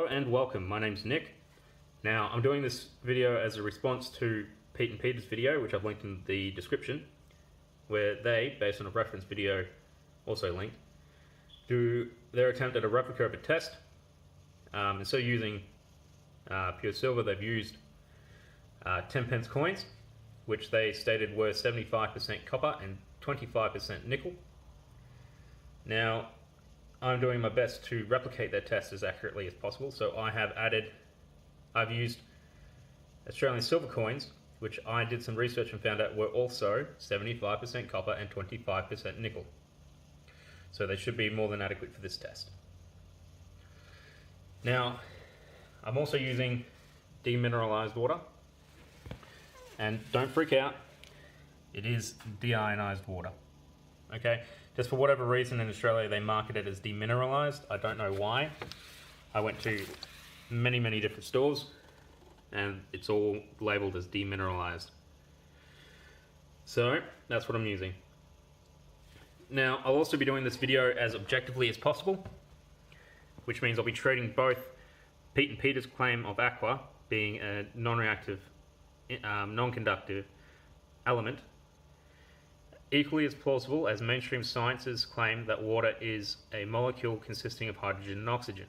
and welcome. My name's Nick. Now I'm doing this video as a response to Pete and Peter's video, which I've linked in the description, where they, based on a reference video also linked, do their attempt at a replica of a test. Instead of using pure silver, they've used 10p coins, which they stated were 75% copper and 25% nickel. Now, I'm doing my best to replicate their test as accurately as possible, so I've used Australian silver coins, which I did some research and found out were also 75% copper and 25% nickel. So they should be more than adequate for this test. Now, I'm also using demineralized water, and don't freak out, it is deionized water. Okay, just for whatever reason in Australia they market it as demineralized. I don't know why. I went to many different stores and it's all labeled as demineralized. So that's what I'm using. Now I'll also be doing this video as objectively as possible, which means I'll be treating both Pete and Peter's claim of aqua being a non-reactive, non-conductive element equally as plausible as mainstream science's claim that water is a molecule consisting of hydrogen and oxygen.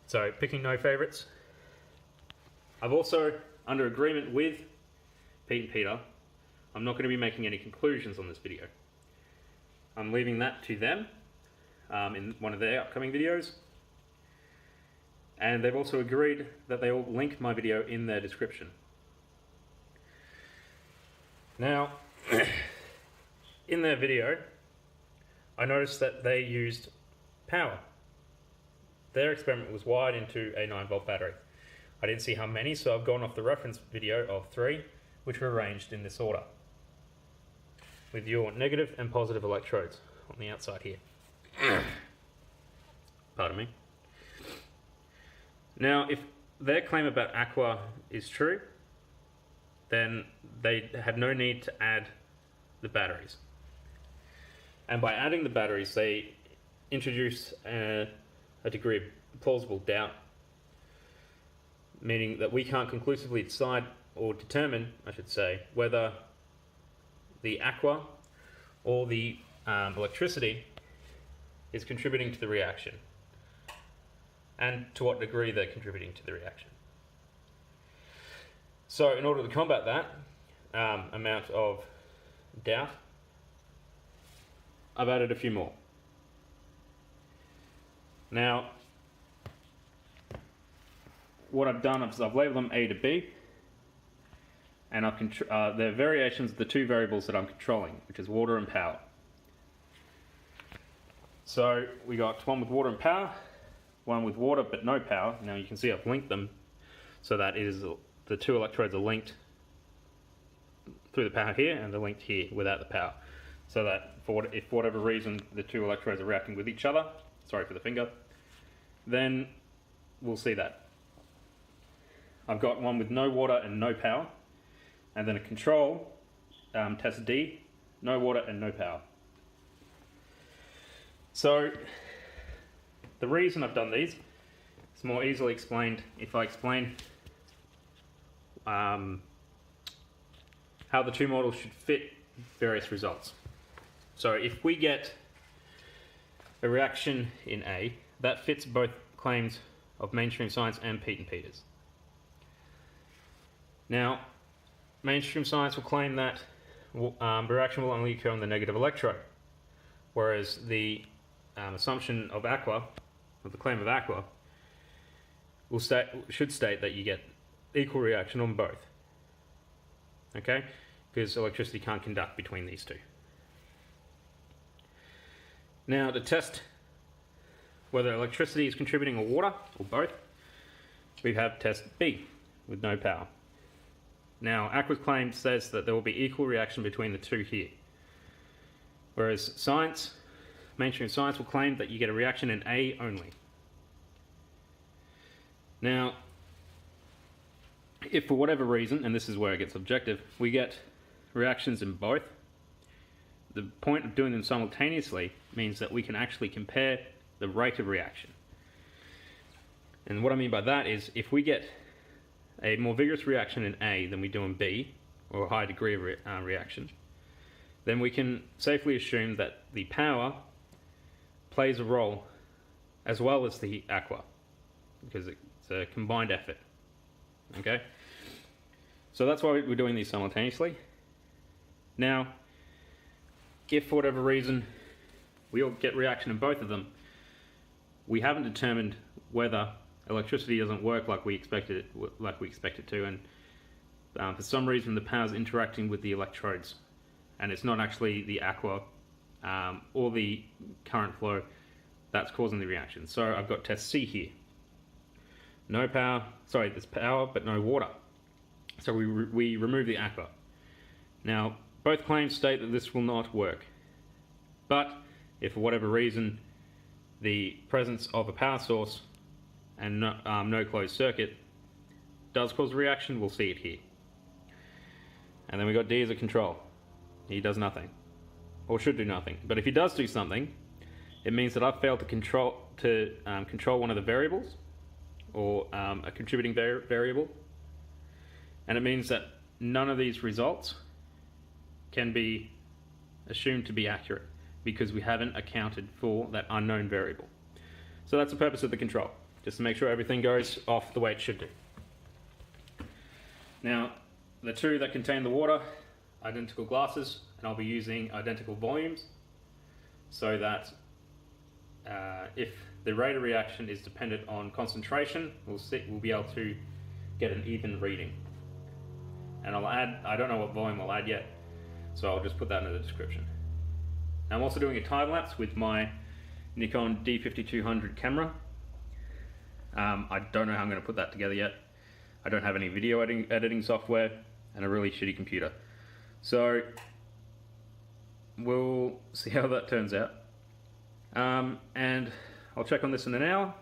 So, picking no favourites. I've also, under agreement with Pete and Peter, I'm not going to be making any conclusions on this video. I'm leaving that to them in one of their upcoming videos. And they've also agreed that they will link my video in their description. Now, in their video, I noticed that they used power. Their experiment was wired into a 9-volt battery. I didn't see how many, so I've gone off the reference video of 3, which were arranged in this order, with your negative and positive electrodes on the outside here. Pardon me. Now, if their claim about aqua is true, then they had no need to add the batteries. And by adding the batteries, they introduced a degree of plausible doubt, meaning that we can't conclusively decide, or determine, I should say, whether the aqua or the electricity is contributing to the reaction, and to what degree they're contributing to the reaction. So in order to combat that amount of doubt, I've added a few more. Now, what I've done is I've labelled them A to B, and they're variations of the two variables that I'm controlling, which is water and power. So we got one with water and power, one with water but no power. Now you can see I've linked them so that it is the two electrodes are linked through the power here, and they're linked here without the power. So that if for whatever reason the two electrodes are reacting with each other, sorry for the finger, then we'll see that. I've got one with no water and no power, and then a control, test D, no water and no power. So the reason I've done these is more easily explained if I explain how the two models should fit various results. So if we get a reaction in A, that fits both claims of mainstream science and Pete and Peter's. Now, mainstream science will claim that the reaction will only occur on the negative electrode, whereas the assumption of aqua, or the claim of aqua, should state that you get equal reaction on both. Okay? Because electricity can't conduct between these two. Now, to test whether electricity is contributing or water, or both, we have test B, with no power. Now, aqua's claim says that there will be equal reaction between the two here. Whereas science, mainstream science, will claim that you get a reaction in A only. Now, if for whatever reason, and this is where it gets objective, we get reactions in both, the point of doing them simultaneously means that we can actually compare the rate of reaction. And what I mean by that is if we get a more vigorous reaction in A than we do in B, or a high degree of reaction, then we can safely assume that the power plays a role as well as the aqua, because it's a combined effort. Okay? So that's why we're doing these simultaneously. Now, if for whatever reason we all get reaction in both of them, we haven't determined whether electricity doesn't work like we expect it to, and for some reason the power's interacting with the electrodes, and it's not actually the aqua or the current flow that's causing the reaction. So I've got test C here. No power, sorry, there's power but no water. So we remove the aqua. Now, both claims state that this will not work. But if for whatever reason the presence of a power source and no closed circuit does cause a reaction, we'll see it here. And then we got D as a control. He does nothing, or should do nothing. But if he does do something, it means that I've failed to control one of the variables, or a contributing variable, and it means that none of these results can be assumed to be accurate because we haven't accounted for that unknown variable. So that's the purpose of the control, just to make sure everything goes off the way it should do. Now, the two that contain the water, identical glasses, and I'll be using identical volumes so that if the rate of reaction is dependent on concentration, we'll be able to get an even reading. And I'll add, I don't know what volume I'll add yet, so I'll just put that in the description. Now I'm also doing a time-lapse with my Nikon D5200 camera. I don't know how I'm going to put that together yet. I don't have any video editing software and a really shitty computer. So we'll see how that turns out. And I'll check on this in an hour,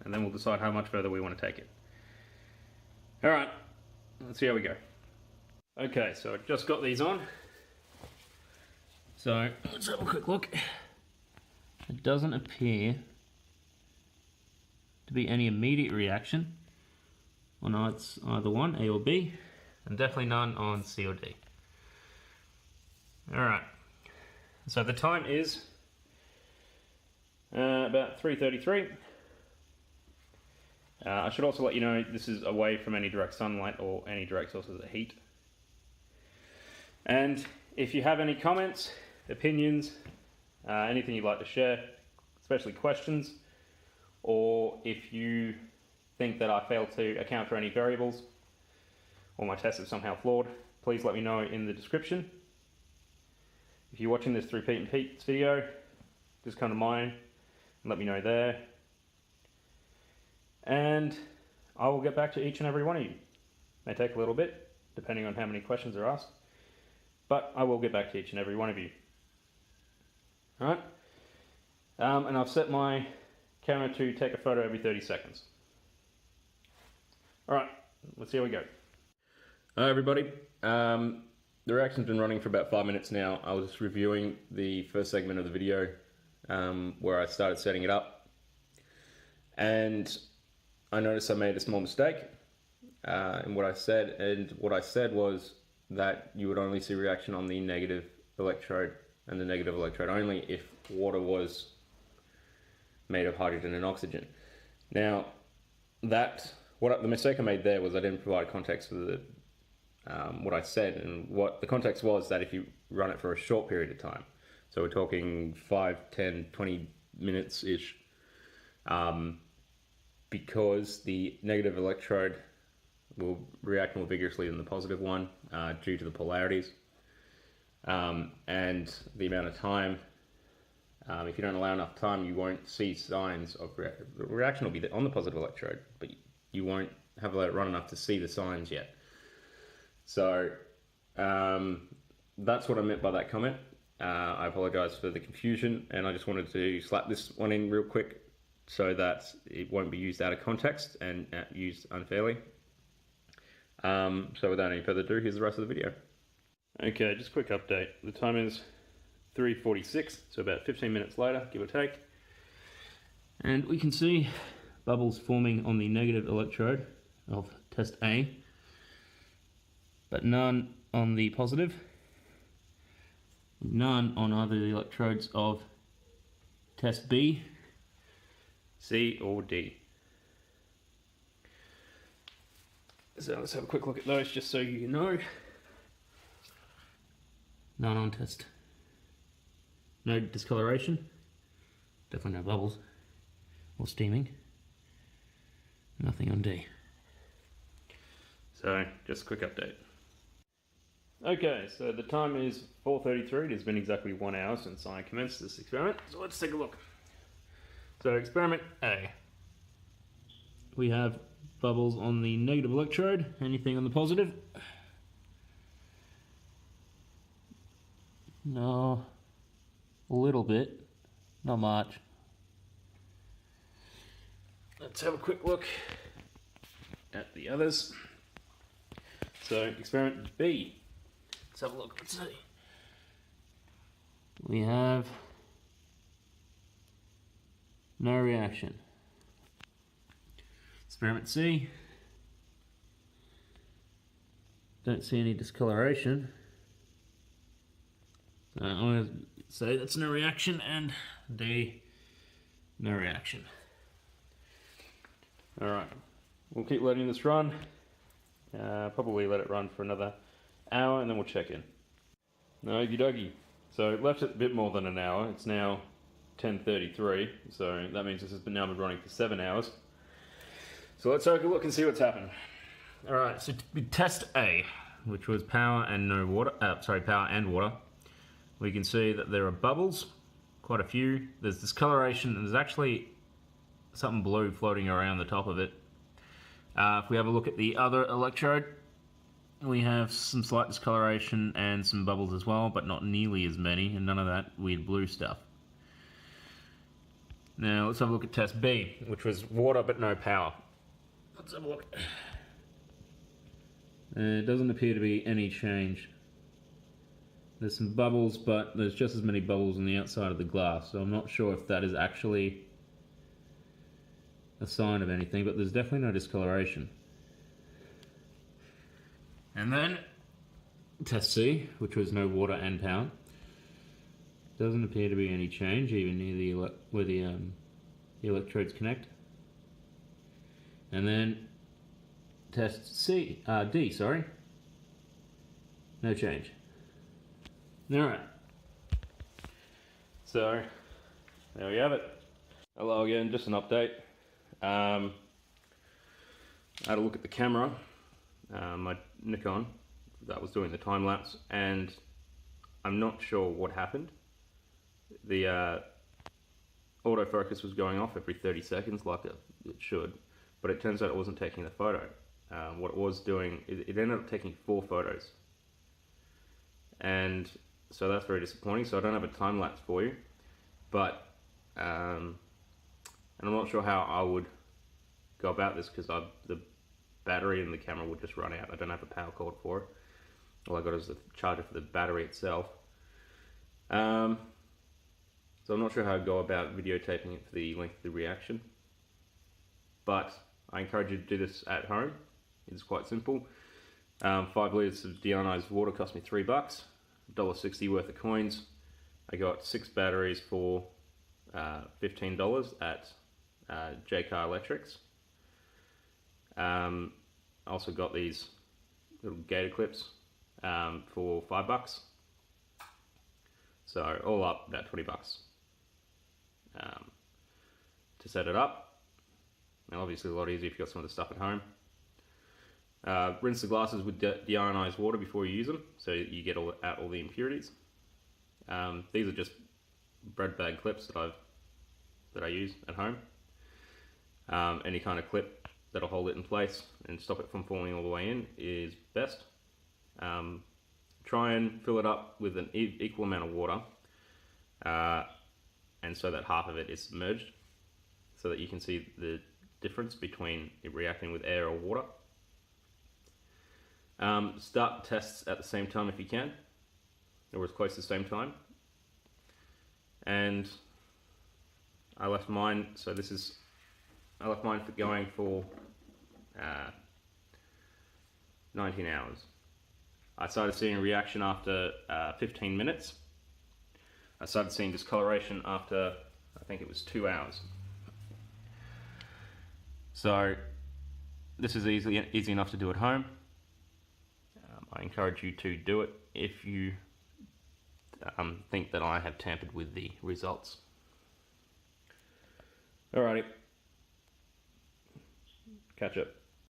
and then we'll decide how much further we want to take it. Alright, let's see how we go. Okay, so I just got these on. So let's have a quick look. It doesn't appear to be any immediate reaction on either one, A or B, and definitely none on C or D. Alright, so the time is about 3:33. I should also let you know this is away from any direct sunlight or any direct sources of heat. And if you have any comments, opinions, anything you'd like to share, especially questions, or if you think that I failed to account for any variables or my tests are somehow flawed, please let me know in the description. If you're watching this through Pete and Pete's video, just come to mine and let me know there. And I will get back to each and every one of you. May take a little bit, depending on how many questions are asked, but I will get back to each and every one of you. Alright? And I've set my camera to take a photo every 30 seconds. Alright, let's see how we go. Hi everybody. The reaction's been running for about 5 minutes now. I was reviewing the first segment of the video where I started setting it up, and I noticed I made a small mistake in what I said, and what I said was that you would only see reaction on the negative electrode and the negative electrode only if water was made of hydrogen and oxygen. Now, the mistake I made there was I didn't provide context for what I said, and what the context was that if you run it for a short period of time, so we're talking 5, 10, 20 minutes-ish, because the negative electrode will react more vigorously than the positive one due to the polarities, and the amount of time. If you don't allow enough time, you won't see signs of the reaction will be on the positive electrode, but you won't have let it run enough to see the signs yet. So that's what I meant by that comment. I apologize for the confusion, and I just wanted to slap this one in real quick so that it won't be used out of context and used unfairly. So without any further ado, here's the rest of the video. Okay, just a quick update. The time is 3:46, so about 15 minutes later, give or take. And we can see bubbles forming on the negative electrode of test A, but none on the positive, none on either of the electrodes of test B, C or D. So let's have a quick look at those just so you know. None on test. No discoloration. Definitely no bubbles or steaming. Nothing on D. So just a quick update. Okay, so the time is 4:33. It has been exactly 1 hour since I commenced this experiment. So let's take a look. So experiment A. We have bubbles on the negative electrode. Anything on the positive? No. A little bit. Not much. Let's have a quick look at the others. So experiment B. Let's have a look. Let's see. We have no reaction. Experiment C. Don't see any discoloration. So I'm going to say that's no reaction, and D, no reaction. Alright, we'll keep letting this run. Probably let it run for another hour and then we'll check in. Okie dokie. So it left it a bit more than an hour. It's now 10:33, so that means this has now been running for 7 hours. So let's take a look and see what's happened. Alright, so test A, which was power and no water, power and water. We can see that there are bubbles, quite a few. There's discoloration, and there's actually something blue floating around the top of it. If we have a look at the other electrode, we have some slight discoloration and some bubbles as well, but not nearly as many, and none of that weird blue stuff. Now let's have a look at test B, which was water but no power. Let's have a look. There doesn't appear to be any change. There's some bubbles, but there's just as many bubbles on the outside of the glass, so I'm not sure if that is actually a sign of anything, but there's definitely no discoloration. And then test C, which was no water and power. Doesn't appear to be any change even near where the electrodes connect. And then test D, sorry. No change. Alright. So there we have it. Hello again, just an update. I had a look at the camera, my Nikon, that was doing the time lapse, and I'm not sure what happened. The autofocus was going off every 30 seconds like it should, but it turns out it wasn't taking the photo. What it was doing, it ended up taking 4 photos. And so that's very disappointing, so I don't have a time lapse for you, but and I'm not sure how I would go about this because the battery in the camera would just run out. I don't have a power cord for it. All I got is the charger for the battery itself. So I'm not sure how I'd go about videotaping it for the length of the reaction, but I encourage you to do this at home. It's quite simple. 5 litres of deionized water cost me $3, $1.60 worth of coins. I got 6 batteries for $15 at JCar Electrics. I also got these little gator clips for $5. So all up about $20 to set it up. Now obviously a lot easier if you've got some of the stuff at home. Rinse the glasses with deionized water before you use them, so you get out all the impurities. These are just bread bag clips that I use at home. Any kind of clip that'll hold it in place and stop it from falling all the way in is best. Try and fill it up with an equal amount of water, and so that half of it is submerged, so that you can see the difference between it reacting with air or water. Start tests at the same time if you can, or as close to the same time. And I left mine, so this is I left mine going for 19 hours. I started seeing a reaction after 15 minutes. I started seeing discoloration after, I think it was 2 hours. So this is easy enough to do at home. I encourage you to do it if you think that I have tampered with the results. Alrighty, catch up.